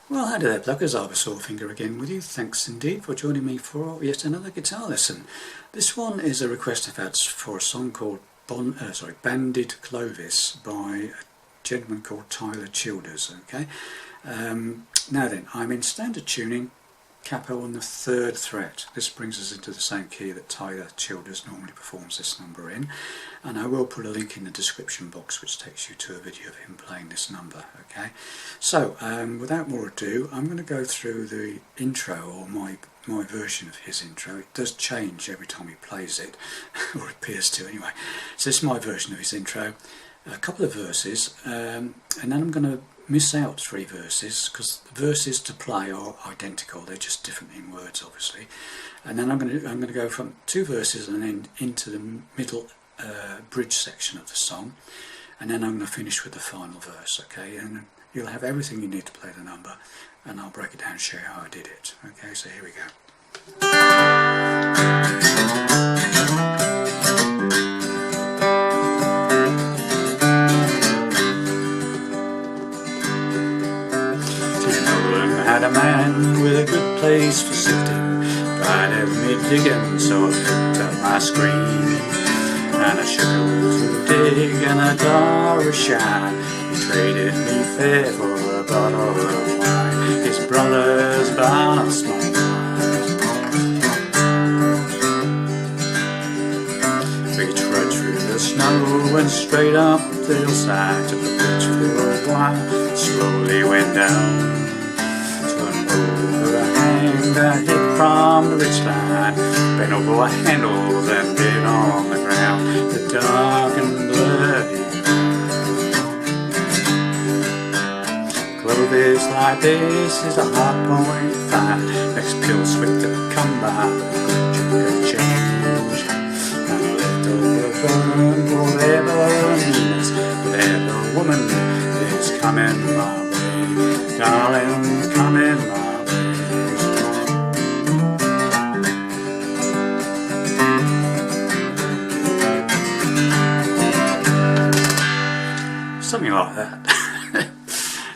Well, hi there, pluggers. I've a sore finger again with you. Thanks indeed for joining me for yet another guitar lesson. This one is a request I've had for a song called Banded Clovis by a gentleman called Tyler Childers. Okay. Now then, I'm in standard tuning, capo on the 3rd fret. This brings us into the same key that Tyler Childers normally performs this number in, and I will put a link in the description box which takes you to a video of him playing this number. Okay, so without more ado, I'm going to go through the intro, or my version of his intro. It does change every time he plays it, or appears to anyway. So this is my version of his intro, a couple of verses, and then I'm going to miss out 3 verses because the verses to play are identical, they're just different in words obviously, and then I'm going to go from 2 verses and then into the middle bridge section of the song, and then I'm going to finish with the final verse. Okay, and you'll have everything you need to play the number, and I'll break it down and show you how I did it. Okay, so here we go. Had a man with a good place for sifting, tried to me digging, so I picked up my screen, and I shook it to dig and a dollar a shine. He traded me fair for a bottle of wine. His brother's bound on small wine. We trudged through the snow, went straight up the hillside, took the bridge for a while, slowly went down. I hit from the ridgeline, bent over handles and bit on the ground, the dark and bloody. Clovis like this is a hard point to find. Next pill swift to come by, but a change. And I left over burn forever means whatever woman is coming my way, darling, coming my way. Something like that.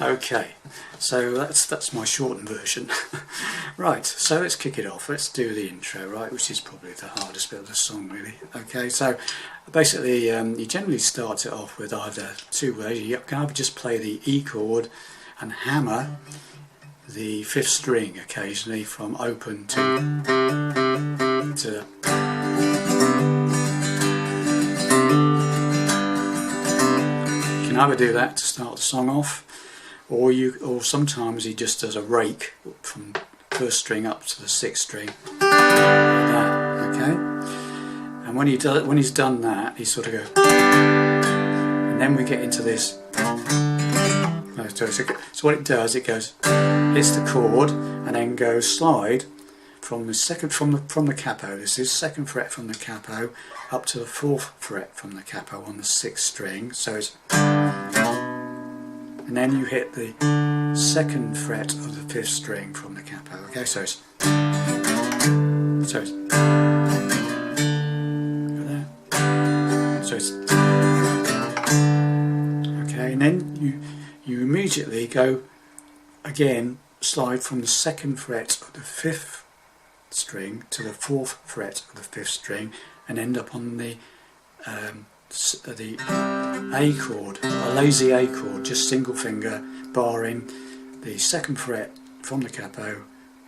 Okay, so that's my shortened version. Right, so let's kick it off. Let's do the intro, right, which is probably the hardest bit of the song, really. Okay, so basically you generally start it off with either 2 ways. You can either just play the E chord and hammer the 5th string occasionally from open to either do that to start the song off, or sometimes he just does a rake from 1st string up to the 6th string, like that. Okay, and when he's done that, he sort of goes, and then we get into this. So what it does, it goes, hits the chord, and then goes slide from the capo. This is 2nd fret from the capo up to the 4th fret from the capo on the 6th string. So it's, and then you hit the 2nd fret of the 5th string from the capo. Okay, so it's okay, and then you immediately go again, slide from the 2nd fret of the 5th string to the 4th fret of the 5th string, and end up on the A chord, a lazy A chord, just single finger, barring the 2nd fret from the capo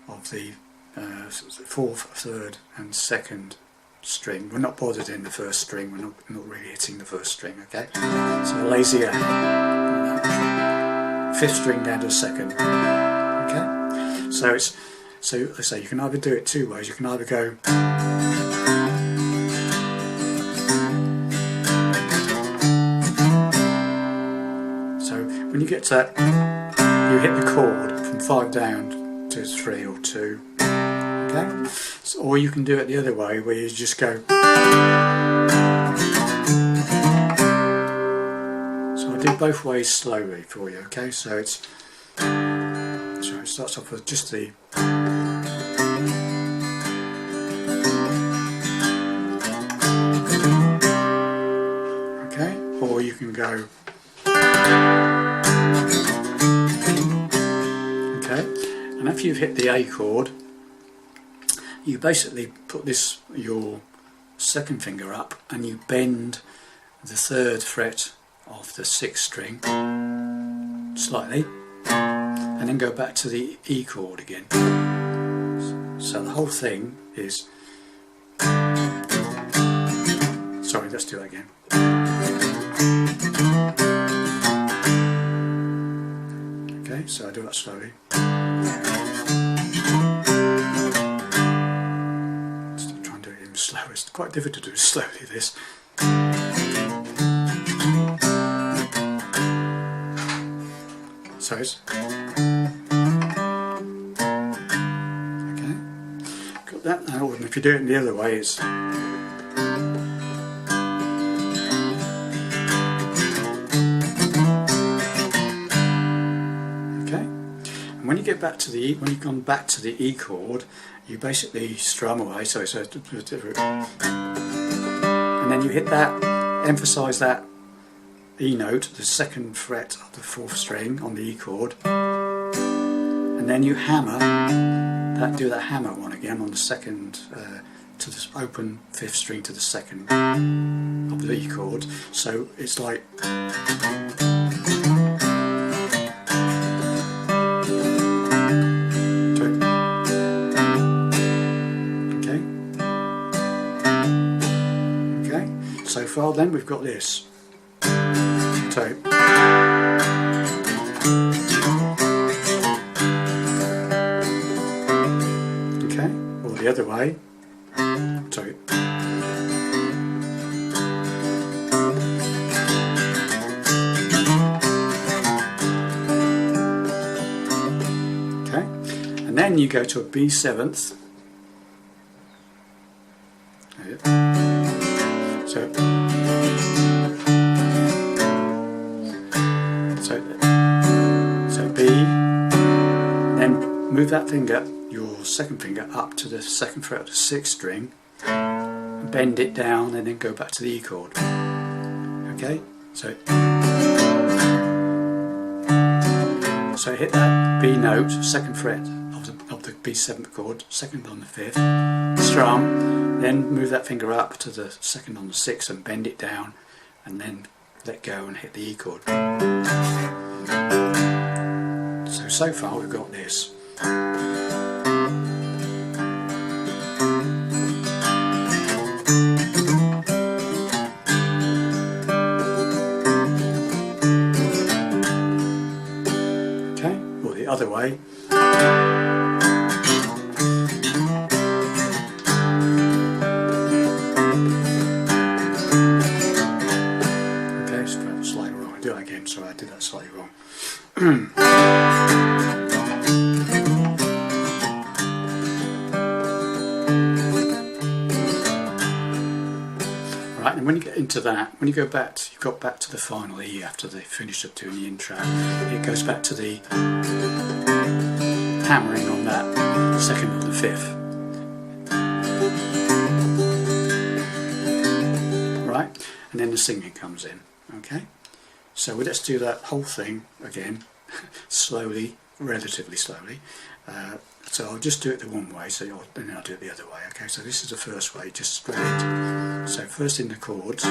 of the 4th, 3rd and 2nd string. We're not bothered in the 1st string, we're not really hitting the 1st string. Okay, so a lazy A, 5th string down to the 2nd. Okay, so it's, so let's say you can either do it 2 ways. You can either go when you get to that, you hit the chord from 5 down to 3 or 2. Okay, so, or you can do it the other way, where you just go. So I do both ways slowly for you. Okay, so it starts off with just the. Okay, or you can go. Okay, and after you've hit the A chord, you basically put your second finger up and you bend the 3rd fret of the 6th string slightly, and then go back to the E chord again. So the whole thing is, sorry, let's do that again. Okay, so I do that slowly. Let's try and do it even slower. It's quite difficult to do slowly, this. So it's okay. Got that now, and if you do it in the other way, it's when you get back to the E, when you've gone back to the E chord, you basically strum away. So it's and then you hit that, emphasise that E note, the 2nd fret of the 4th string on the E chord, and then you hammer that. Do that hammer one again on the 2nd to the open 5th string to the 2nd of the E chord. So it's like. So far then we've got this. So okay, or the other way. So okay, and then you go to a B7th. So B, then move that finger, your 2nd finger, up to the 2nd fret of the 6th string, bend it down, and then go back to the E chord. Okay, so hit that B note, 2nd fret of the B7th chord, 2nd on the 5th, strum, then move that finger up to the 2nd on the 6th and bend it down, and then let go and hit the E chord. So far we've got this. Okay, or the other way. Slightly wrong. I do that again, sorry, I did that slightly wrong. Right, and when you get into that, when you go back, you've got back to the final E after they finish up doing the intro, it goes back to the hammering on that 2nd or the 5th. Right, and then the singing comes in. Okay, so let's do that whole thing again, slowly, relatively slowly. So I'll just do it the one way, then I'll do it the other way. Okay, so this is the first way, just straight. So first in the chords.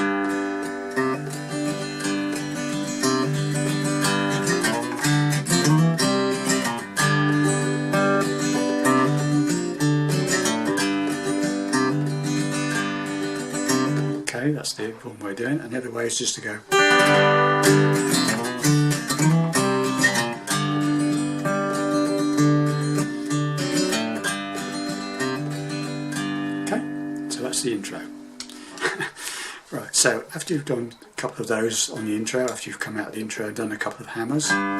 Okay, that's the one way of doing it, and the other way is just to go. Okay, so that's the intro. Right, so after you've done a couple of those on the intro, after you've come out of the intro and done a couple of hammers, I'm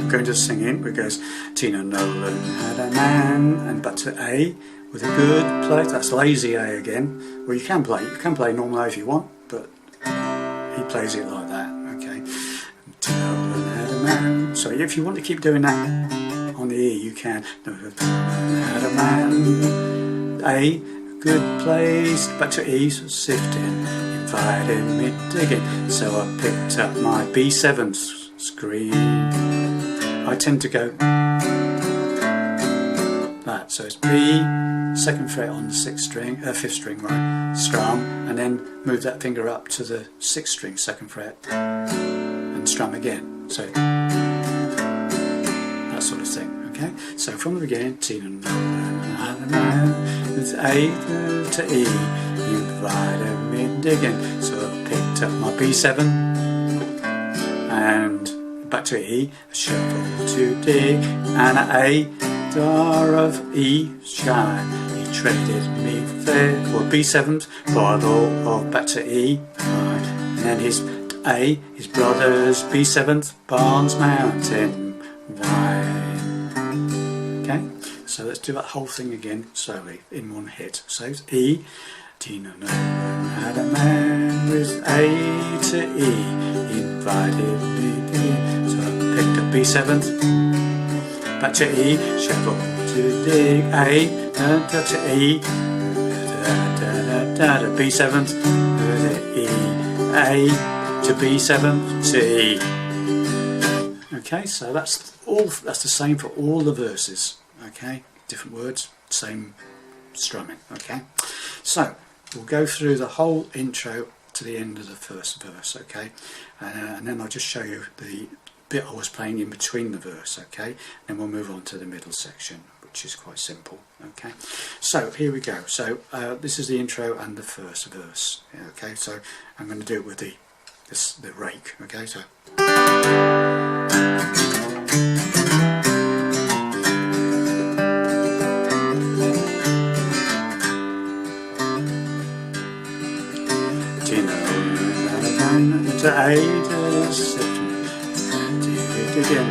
going to sing in, where it goes, Tina Nolan had a man, and back to A. With a good play, that's lazy A again. Well, you can play normal A if you want, but he plays it like that. Okay. Had a man. So if you want to keep doing that on the E, you can. Had a man. A, good place. Back to E, so sifting, inviting me digging. So I picked up my B7 screen. I tend to go that. So it's B, second fret on the fifth string, right, strum, and then move that finger up to the sixth string, second fret, and strum again. So that sort of thing. Okay. So from the beginning, Tina and the man with A to E, you invited me digging. So I picked up my B7 and back to E, a shovel to dig, and an A, star of E shine. He traded me for B7's bottle of back to E, and then his A, his brother's B7th Barnes Mountain wine. Okay, so let's do that whole thing again slowly in one hit. So it's E. Tina Nolan had a man with A to E. He invited me in, so I picked up B7th, back to E, shovel to dig, A, to E, B7th, E, A to B7th to E. Okay, so that's the same for all the verses. Okay, different words, same strumming. Okay, so we'll go through the whole intro to the end of the first verse. Okay, and then I'll just show you the bit I was playing in between the verse. Okay, then we'll move on to the middle section, which is quite simple. Okay, so here we go. So this is the intro and the first verse. Okay, so I'm going to do it with the rake. Okay, so. To A to 7, again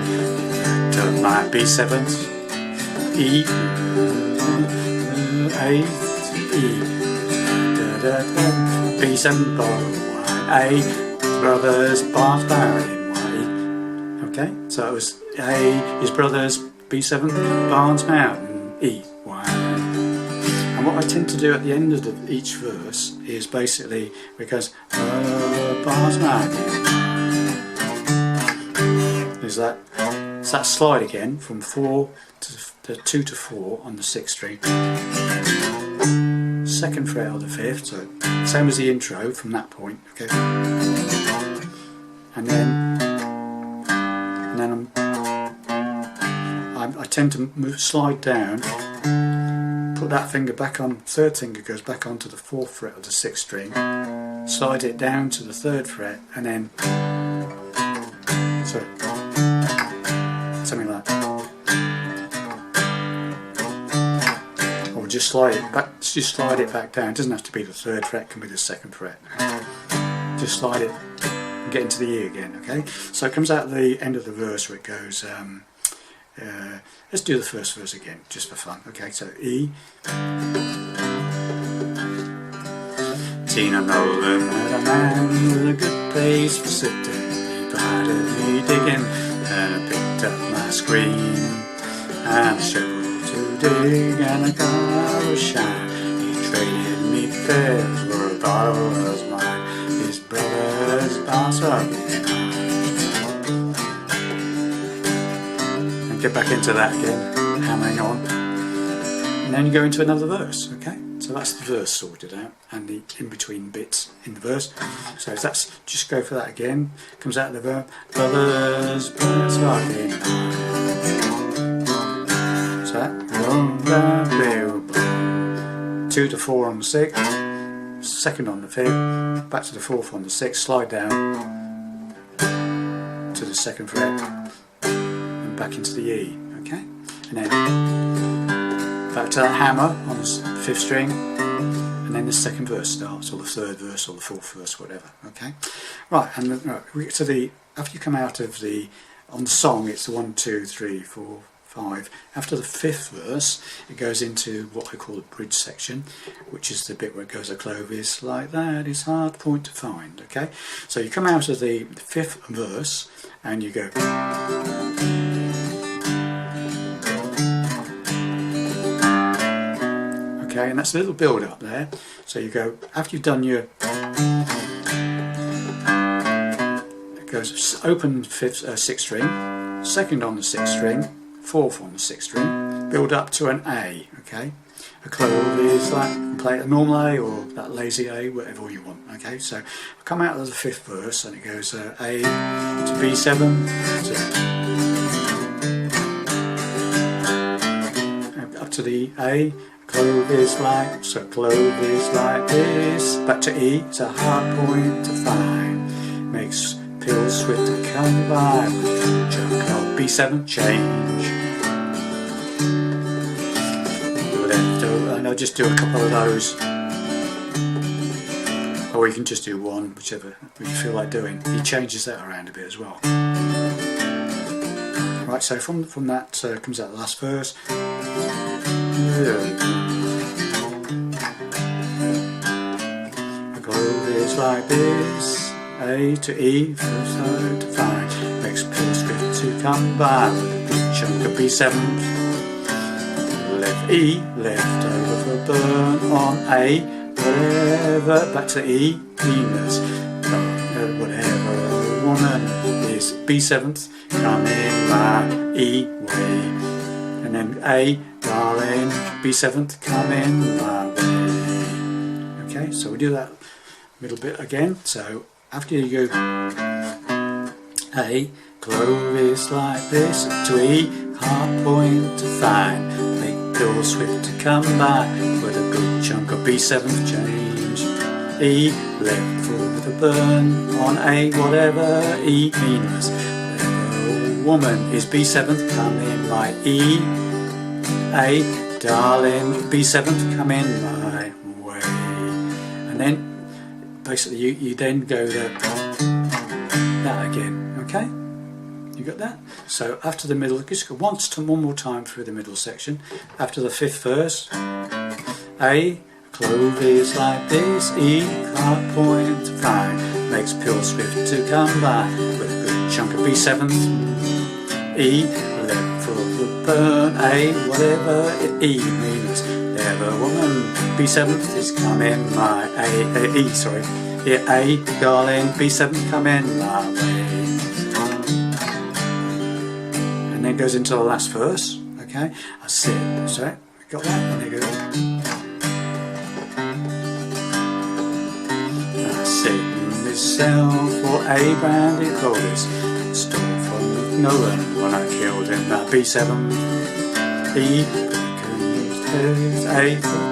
to my B7th, E, A to E, B7 bottle wine, A, brothers Barnes Mountain wine. Okay, so it was A, his brothers B7 Barnes Mountain E wine. And what I tend to do at the end of each verse is basically, because Barnes Mountain, there's that slide again from 4 to 2 to 4 on the 6th string, second fret of the 5th, so same as the intro from that point. Okay, and then I tend to slide down, put that finger back on, third finger goes back onto the 4th fret of the 6th string, slide it down to the 3rd fret, and then something like that. Or just slide it back down. It doesn't have to be the 3rd fret, it can be the 2nd fret. Just slide it and get into the E again. Okay, so it comes out at the end of the verse where it goes. Let's do the first verse again, just for fun. Okay, so E. Tina Nolan had a man with a good place for sitting. He invited me digging, and I picked up my screen and a shovel to dig and a car to shine. He traded me fares for a bottle of mine. His brother's bounce up. Get back into that again, hammering on, and then you go into another verse. Okay, so that's the verse sorted out and the in-between bits in the verse. So if that's, just go for that again. Comes out of the verb, brothers, brothers, fucking. So that 2 to 4 on the 6th, 2nd on the 5th, back to the 4th on the 6th, slide down to the 2nd fret. Back into the E, okay, and then back to that hammer on the 5th string, and then the 2nd verse starts, or the 3rd verse, or the 4th verse, whatever. Okay, right, and we get to the, after you come out of the, on the song, it's the 1, 2, 3, 4, 5. After the 5th verse, it goes into what I call the bridge section, which is the bit where it goes a Clovis like that is hard point to find. Okay, so you come out of the 5th verse and you go. Okay, and that's a little build up there. So you go, after you've done your, it goes open 6th string, second on the 6th string, 4th on the 6th string, build up to an A, okay? A Clovis, like, play a normal A or that lazy A, whatever you want, okay? So I'll come out of the 5th verse and it goes A to B7, up to the A, Clovis like, so Clovis like this, back to E, it's a hard point to find, makes pills swift to come by, B7 change. And I'll just do a couple of those, or you can just do one, whichever you feel like doing. He changes that around a bit as well. Right, so from that comes out the last verse. The Clovis like this, A to E, first hard to find, makes pills swift to come by with a big chunk of B7. Left E, left over for burn on A, whatever, back to E, Venus, whatever woman is B7th, come in my E way, and then A, darling, B7th, come in my way. Okay, so we do that middle bit again, so after you go A, Clovis like this, to E, hard point to find, pill swift to come by with a good chunk of B7 change. E, left for the burn on A, whatever E means. Whatever woman is B7th, come in my E. A, darling, B7th, come in my way. And then basically you then go that again, okay? You got that? So after the middle, just go one more time through the middle section. After the 5th verse, A, Clovis like this, E, hard point to find, makes pill swift to come by with a good chunk of B7th. E, left for the burn, A, whatever E means. Whatever woman B7th is coming my E, sorry. Yeah, A, darling, B7th, come in my way. And then goes into the last verse, okay? I sit, sorry, got that? And they go. I sit in this cell for A branded Clovis, stole from Nolan when I killed him at B7. E, A for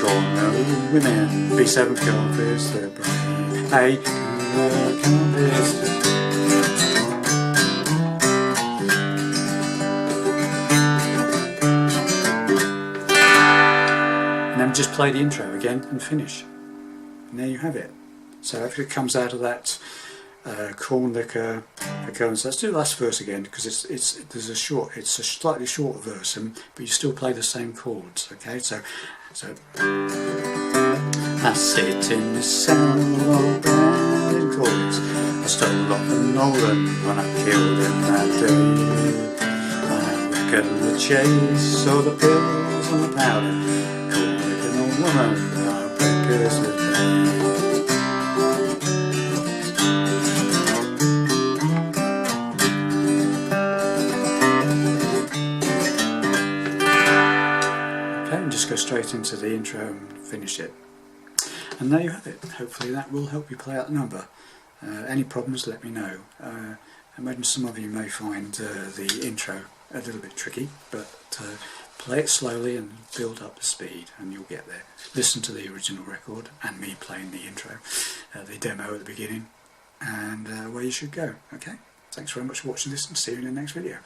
corner women, B7 Clovis, the brain. A, Clovis. Just play the intro again and finish, and there you have it. So after it comes out of that corn liquor occurrence, let's do the last verse again, because it's a slightly shorter verse, but you still play the same chords. Okay, so I sit in this cell of branded chords, I stole off an Nolan when I killed him that day. I reckon the chase, or the pills and the powder, woman, our breakers with me. Okay, and just go straight into the intro and finish it. And there you have it. Hopefully that will help you play out the number. Any problems, let me know. I imagine some of you may find the intro a little bit tricky, but play it slowly and build up the speed and you'll get there. Listen to the original record and me playing the intro, the demo at the beginning, and where you should go. Okay, thanks very much for watching this and see you in the next video.